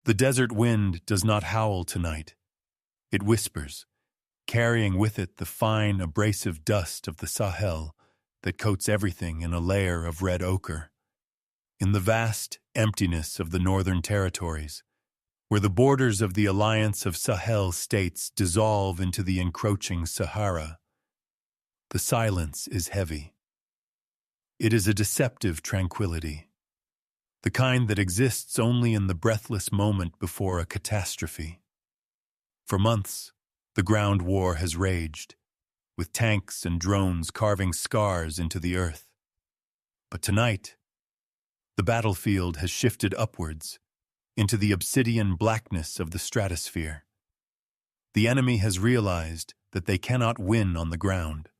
The desert wind does not howl tonight. It whispers, carrying with it the fine, abrasive dust of the Sahel that coats everything in a layer of red ochre. In the vast emptiness of the northern territories, where the borders of the Alliance of Sahel States dissolve into the encroaching Sahara, the silence is heavy. It is a deceptive tranquility, the kind that exists only in the breathless moment before a catastrophe. For months, the ground war has raged, with tanks and drones carving scars into the earth. But tonight, the battlefield has shifted upwards into the obsidian blackness of the stratosphere. The enemy has realized that they cannot win on the ground.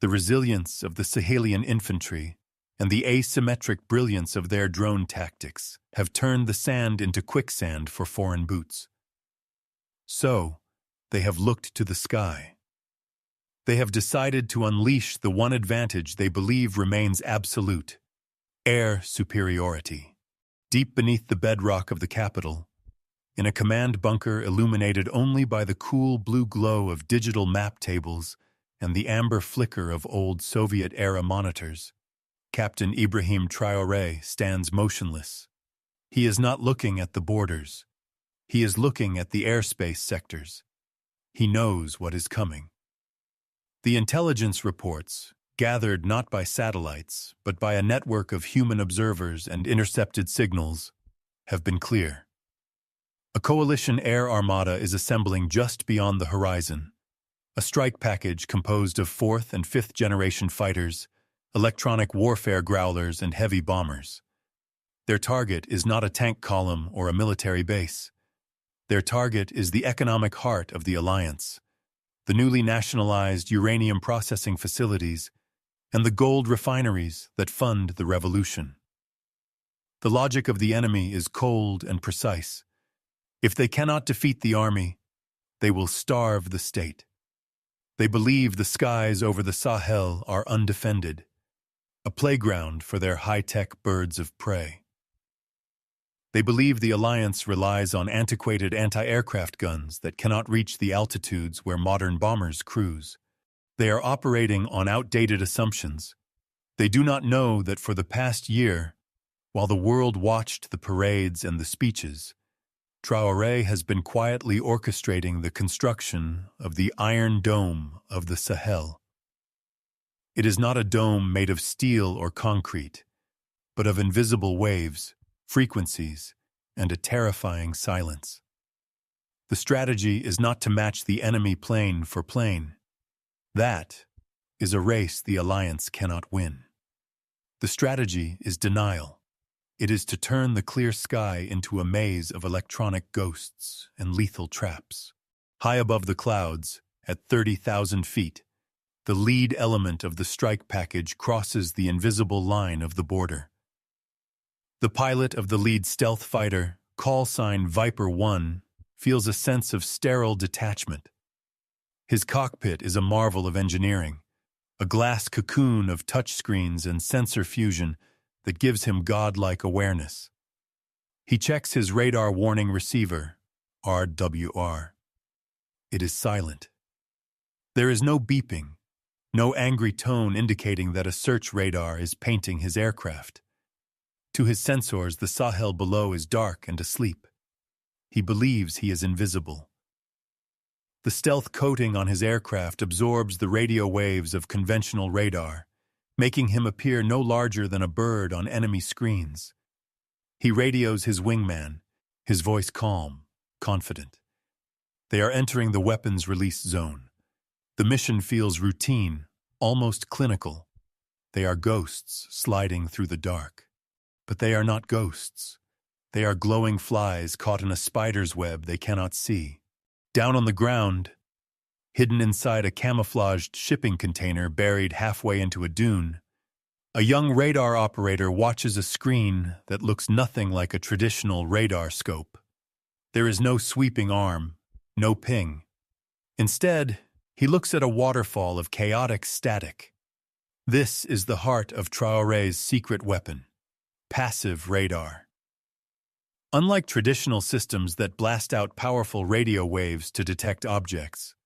The resilience of the Sahelian infantry and the asymmetric brilliance of their drone tactics have turned the sand into quicksand for foreign boots. So, they have looked to the sky. They have decided to unleash the one advantage they believe remains absolute: air superiority. Deep beneath the bedrock of the capital, in a command bunker illuminated only by the cool blue glow of digital map tables and the amber flicker of old Soviet-era monitors, Captain Ibrahim Traoré stands motionless. He is not looking at the borders. He is looking at the airspace sectors. He knows what is coming. The intelligence reports, gathered not by satellites, but by a network of human observers and intercepted signals, have been clear. A coalition air armada is assembling just beyond the horizon, a strike package composed of 4th and 5th generation fighters, electronic warfare growlers, and heavy bombers. Their target is not a tank column or a military base. Their target is the economic heart of the alliance, the newly nationalized uranium processing facilities, and the gold refineries that fund the revolution. The logic of the enemy is cold and precise. If they cannot defeat the army, they will starve the state. They believe the skies over the Sahel are undefended, a playground for their high-tech birds of prey. They believe the alliance relies on antiquated anti-aircraft guns that cannot reach the altitudes where modern bombers cruise. They are operating on outdated assumptions. They do not know that for the past year, while the world watched the parades and the speeches, Traoré has been quietly orchestrating the construction of the Iron Dome of the Sahel. It is not a dome made of steel or concrete, but of invisible waves, frequencies, and a terrifying silence. The strategy is not to match the enemy plane for plane. That is a race the alliance cannot win. The strategy is denial. It is to turn the clear sky into a maze of electronic ghosts and lethal traps. High above the clouds, at 30,000 feet, the lead element of the strike package crosses the invisible line of the border. The pilot of the lead stealth fighter, call sign Viper 1, feels a sense of sterile detachment. His cockpit is a marvel of engineering, a glass cocoon of touchscreens and sensor fusion that gives him godlike awareness. He checks his radar warning receiver, RWR. It is silent. There is no beeping, no angry tone indicating that a search radar is painting his aircraft. To his sensors, the Sahel below is dark and asleep. He believes he is invisible. The stealth coating on his aircraft absorbs the radio waves of conventional radar, making him appear no larger than a bird on enemy screens. He radios his wingman, his voice calm, confident. They are entering the weapons release zone. The mission feels routine, almost clinical. They are ghosts sliding through the dark. But they are not ghosts. They are glowing flies caught in a spider's web they cannot see. Down on the ground, hidden inside a camouflaged shipping container buried halfway into a dune, a young radar operator watches a screen that looks nothing like a traditional radar scope. There is no sweeping arm, no ping. Instead, he looks at a waterfall of chaotic static. This is the heart of Traoré's secret weapon: passive radar. Unlike traditional systems that blast out powerful radio waves to detect objects,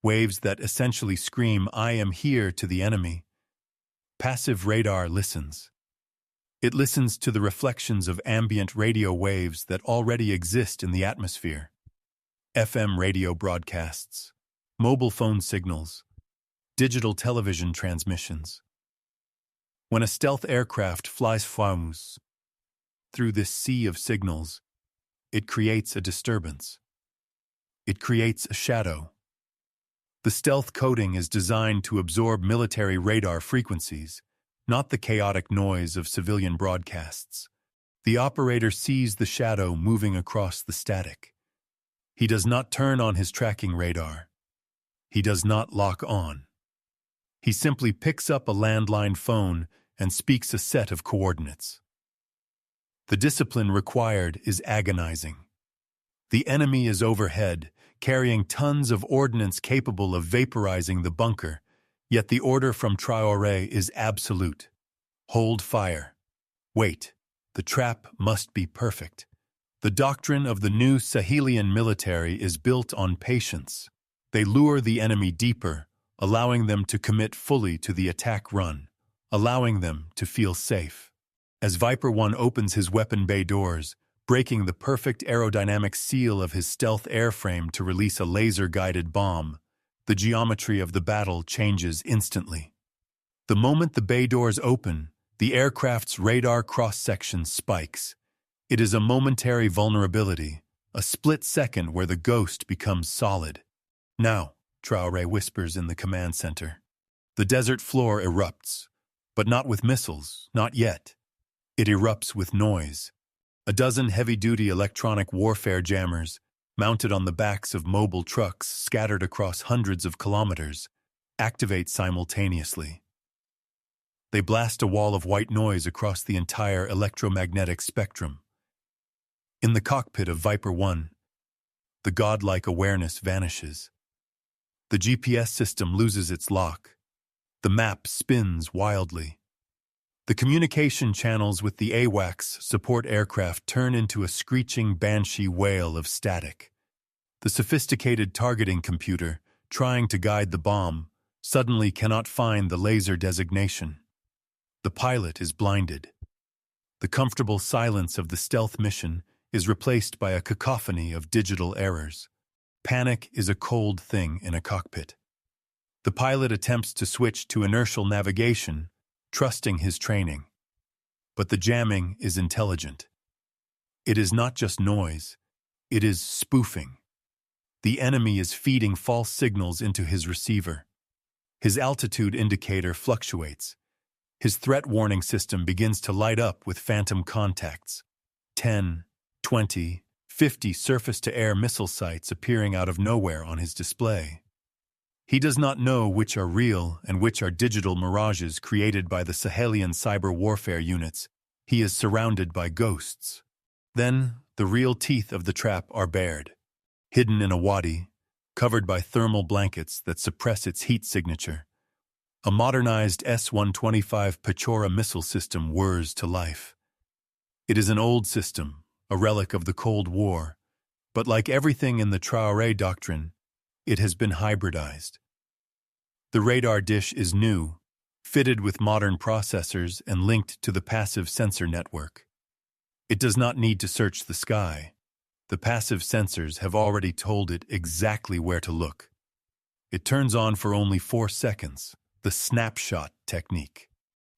waves that essentially scream, "I am here" to the enemy, passive radar listens. It listens to the reflections of ambient radio waves that already exist in the atmosphere. FM radio broadcasts, mobile phone signals, digital television transmissions. When a stealth aircraft flies through this sea of signals, it creates a disturbance. It creates a shadow. The stealth coating is designed to absorb military radar frequencies, not the chaotic noise of civilian broadcasts. The operator sees the shadow moving across the static. He does not turn on his tracking radar. He does not lock on. He simply picks up a landline phone and speaks a set of coordinates. The discipline required is agonizing. The enemy is overhead, carrying tons of ordnance capable of vaporizing the bunker, yet the order from Traoré is absolute. Hold fire. Wait. The trap must be perfect. The doctrine of the new Sahelian military is built on patience. They lure the enemy deeper, allowing them to commit fully to the attack run, allowing them to feel safe. As Viper 1 opens his weapon bay doors, breaking the perfect aerodynamic seal of his stealth airframe to release a laser-guided bomb, the geometry of the battle changes instantly. The moment the bay doors open, the aircraft's radar cross-section spikes. It is a momentary vulnerability, a split second where the ghost becomes solid. "Now," Traoré whispers in the command center. The desert floor erupts, but not with missiles, not yet. It erupts with noise. A dozen heavy-duty electronic warfare jammers, mounted on the backs of mobile trucks scattered across hundreds of kilometers, activate simultaneously. They blast a wall of white noise across the entire electromagnetic spectrum. In the cockpit of Viper 1, the godlike awareness vanishes. The GPS system loses its lock. The map spins wildly. The communication channels with the AWACS support aircraft turn into a screeching banshee wail of static. The sophisticated targeting computer, trying to guide the bomb, suddenly cannot find the laser designation. The pilot is blinded. The comfortable silence of the stealth mission is replaced by a cacophony of digital errors. Panic is a cold thing in a cockpit. The pilot attempts to switch to inertial navigation, trusting his training. But the jamming is intelligent. It is not just noise, it is spoofing. The enemy is feeding false signals into his receiver. His altitude indicator fluctuates. His threat warning system begins to light up with phantom contacts. 10, 20, 50 surface-to-air missile sites appearing out of nowhere on his display. He does not know which are real and which are digital mirages created by the Sahelian cyber warfare units. He is surrounded by ghosts. Then, the real teeth of the trap are bared. Hidden in a wadi, covered by thermal blankets that suppress its heat signature, a modernized S-125 Pechora missile system whirs to life. It is an old system, a relic of the Cold War, but like everything in the Traoré Doctrine, it has been hybridized. The radar dish is new, fitted with modern processors and linked to the passive sensor network. It does not need to search the sky. The passive sensors have already told it exactly where to look. It turns on for only 4 seconds, the snapshot technique.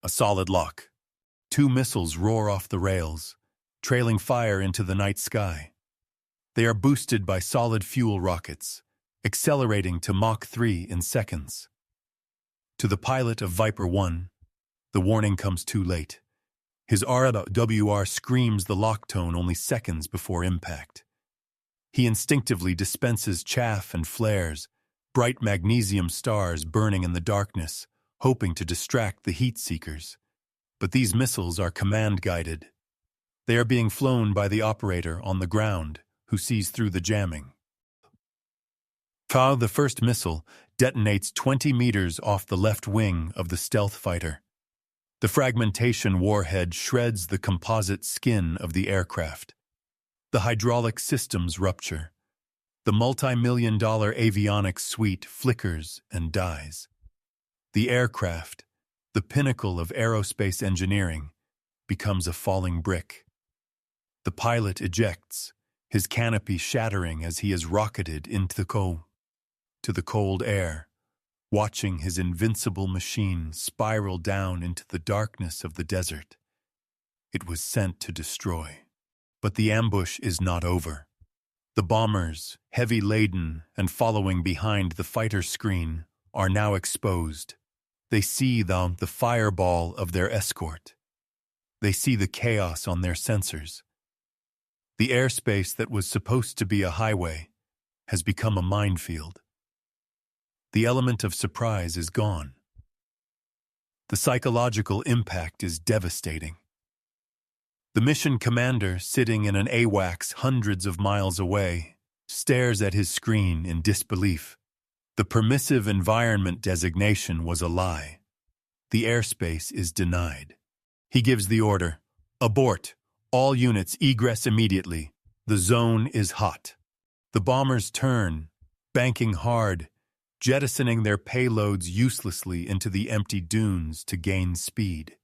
A solid lock. 2 missiles roar off the rails, trailing fire into the night sky. They are boosted by solid fuel rockets, accelerating to Mach 3 in seconds. To the pilot of Viper 1, the warning comes too late. His RWR screams the lock tone only seconds before impact. He instinctively dispenses chaff and flares, bright magnesium stars burning in the darkness, hoping to distract the heat seekers. But these missiles are command-guided. They are being flown by the operator on the ground, who sees through the jamming. The first missile detonates 20 meters off the left wing of the stealth fighter. The fragmentation warhead shreds the composite skin of the aircraft. The hydraulic systems rupture. The multi-million-dollar avionics suite flickers and dies. The aircraft, the pinnacle of aerospace engineering, becomes a falling brick. The pilot ejects, his canopy shattering as he is rocketed into the cold air, watching his invincible machine spiral down into the darkness of the desert. It was sent to destroy. But the ambush is not over. The bombers, heavy laden and following behind the fighter screen, are now exposed. They see the fireball of their escort. They see the chaos on their sensors. The airspace that was supposed to be a highway has become a minefield. The element of surprise is gone. The psychological impact is devastating. The mission commander, sitting in an AWACS hundreds of miles away, stares at his screen in disbelief. The permissive environment designation was a lie. The airspace is denied. He gives the order, "Abort! All units egress immediately. The zone is hot." The bombers turn, banking hard, jettisoning their payloads uselessly into the empty dunes to gain speed.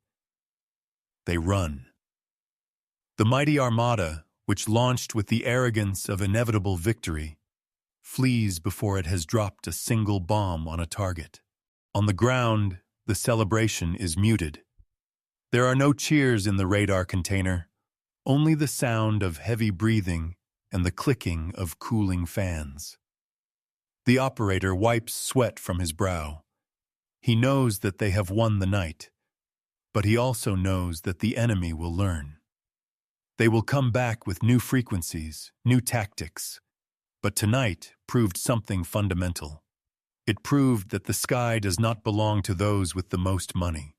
They run. The mighty armada, which launched with the arrogance of inevitable victory, flees before it has dropped a single bomb on a target. On the ground, the celebration is muted. There are no cheers in the radar container, only the sound of heavy breathing and the clicking of cooling fans. The operator wipes sweat from his brow. He knows that they have won the night, but he also knows that the enemy will learn. They will come back with new frequencies, new tactics. But tonight proved something fundamental. It proved that the sky does not belong to those with the most money.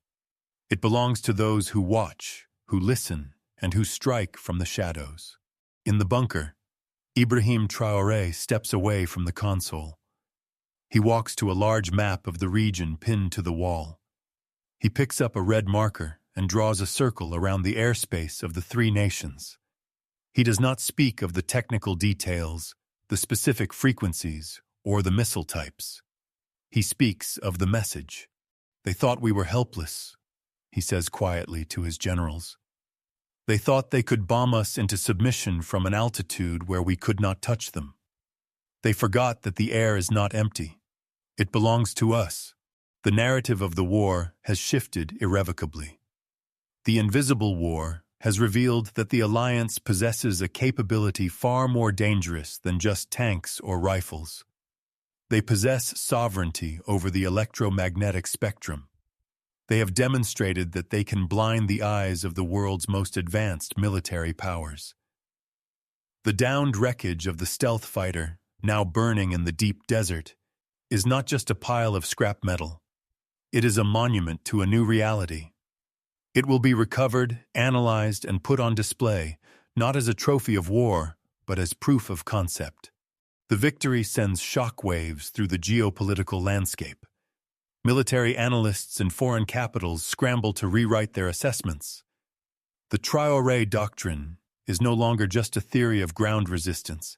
It belongs to those who watch, who listen, and who strike from the shadows. In the bunker, Ibrahim Traoré steps away from the console. He walks to a large map of the region pinned to the wall. He picks up a red marker and draws a circle around the airspace of the three nations. He does not speak of the technical details, the specific frequencies, or the missile types. He speaks of the message. "They thought we were helpless," he says quietly to his generals. "They thought they could bomb us into submission from an altitude where we could not touch them. They forgot that the air is not empty. It belongs to us." The narrative of the war has shifted irrevocably. The invisible war has revealed that the Alliance possesses a capability far more dangerous than just tanks or rifles. They possess sovereignty over the electromagnetic spectrum. They have demonstrated that they can blind the eyes of the world's most advanced military powers. The downed wreckage of the stealth fighter, now burning in the deep desert, is not just a pile of scrap metal. It is a monument to a new reality. It will be recovered, analyzed, and put on display, not as a trophy of war, but as proof of concept. The victory sends shockwaves through the geopolitical landscape. Military analysts in foreign capitals scramble to rewrite their assessments. The Traoré Doctrine is no longer just a theory of ground resistance.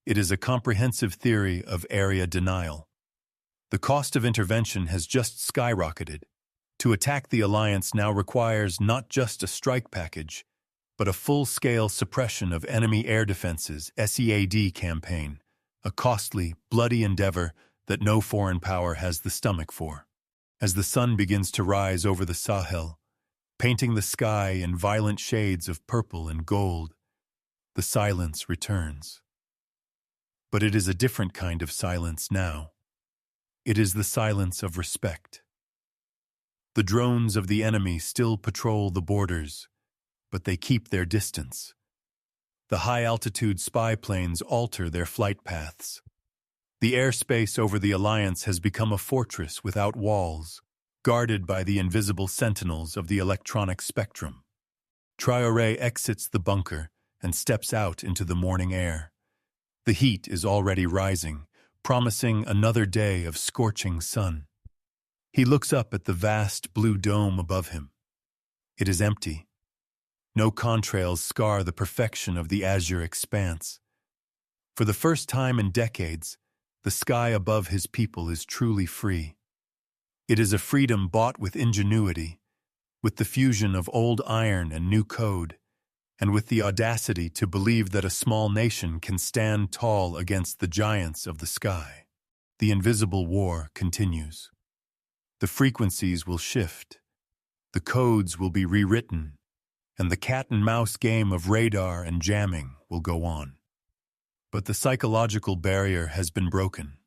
It is a comprehensive theory of area denial. The cost of intervention has just skyrocketed. To attack the Alliance now requires not just a strike package, but a full-scale suppression of enemy air defenses (SEAD) campaign, a costly, bloody endeavor that no foreign power has the stomach for. As the sun begins to rise over the Sahel, painting the sky in violent shades of purple and gold, the silence returns. But it is a different kind of silence now. It is the silence of respect. The drones of the enemy still patrol the borders, but they keep their distance. The high-altitude spy planes alter their flight paths. The airspace over the Alliance has become a fortress without walls, guarded by the invisible sentinels of the electronic spectrum. Traoré exits the bunker and steps out into the morning air. The heat is already rising, promising another day of scorching sun. He looks up at the vast blue dome above him. It is empty. No contrails scar the perfection of the azure expanse. For the first time in decades, the sky above his people is truly free. It is a freedom bought with ingenuity, with the fusion of old iron and new code, and with the audacity to believe that a small nation can stand tall against the giants of the sky. The invisible war continues. The frequencies will shift, the codes will be rewritten, and the cat-and-mouse game of radar and jamming will go on. But the psychological barrier has been broken.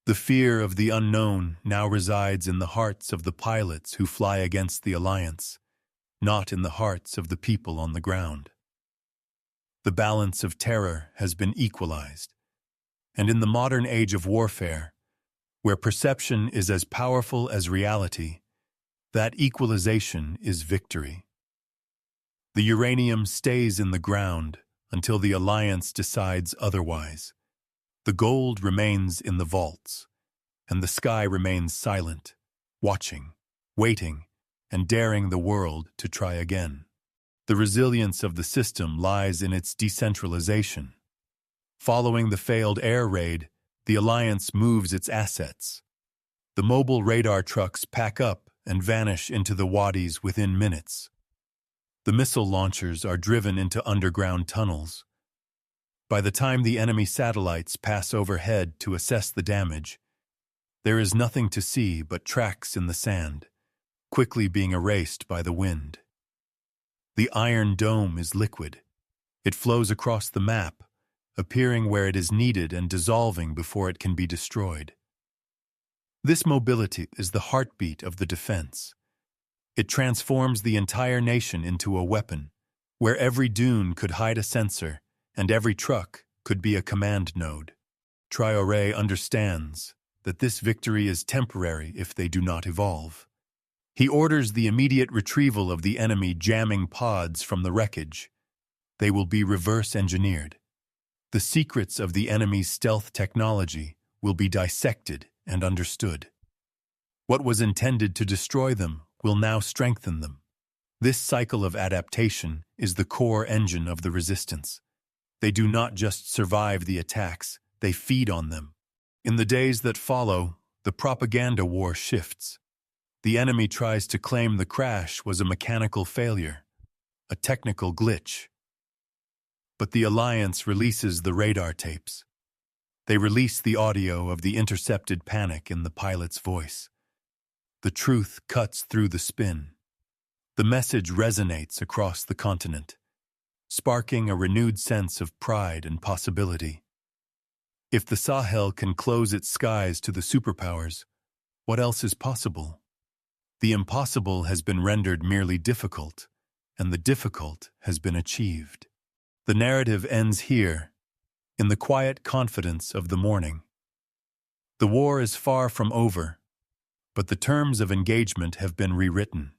The fear of the unknown now resides in the hearts of the pilots who fly against the Alliance, not in the hearts of the people on the ground. The balance of terror has been equalized, and in the modern age of warfare, where perception is as powerful as reality, that equalization is victory. The uranium stays in the ground until the Alliance decides otherwise. The gold remains in the vaults, and the sky remains silent, watching, waiting, and daring the world to try again. The resilience of the system lies in its decentralization. Following the failed air raid, the Alliance moves its assets. The mobile radar trucks pack up and vanish into the wadis within minutes. The missile launchers are driven into underground tunnels. By the time the enemy satellites pass overhead to assess the damage, there is nothing to see but tracks in the sand, quickly being erased by the wind. The Iron Dome is liquid. It flows across the map, appearing where it is needed and dissolving before it can be destroyed. This mobility is the heartbeat of the defense. It transforms the entire nation into a weapon, where every dune could hide a sensor and every truck could be a command node. Traoré understands that this victory is temporary if they do not evolve. He orders the immediate retrieval of the enemy jamming pods from the wreckage. They will be reverse-engineered. The secrets of the enemy's stealth technology will be dissected and understood. What was intended to destroy them will now strengthen them. This cycle of adaptation is the core engine of the resistance. They do not just survive the attacks, they feed on them. In the days that follow, the propaganda war shifts. The enemy tries to claim the crash was a mechanical failure, a technical glitch. But the Alliance releases the radar tapes. They release the audio of the intercepted panic in the pilot's voice. The truth cuts through the spin. The message resonates across the continent, sparking a renewed sense of pride and possibility. If the Sahel can close its skies to the superpowers, what else is possible? The impossible has been rendered merely difficult, and the difficult has been achieved. The narrative ends here, in the quiet confidence of the morning. The war is far from over, but the terms of engagement have been rewritten.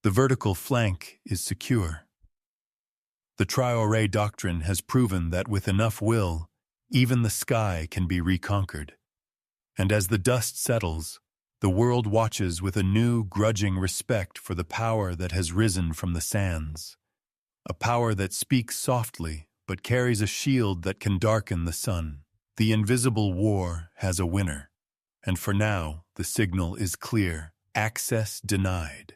The vertical flank is secure. The Traoré Doctrine has proven that with enough will, even the sky can be reconquered. And as the dust settles, the world watches with a new, grudging respect for the power that has risen from the sands. A power that speaks softly, but carries a shield that can darken the sun. The invisible war has a winner. And for now, the signal is clear: access denied.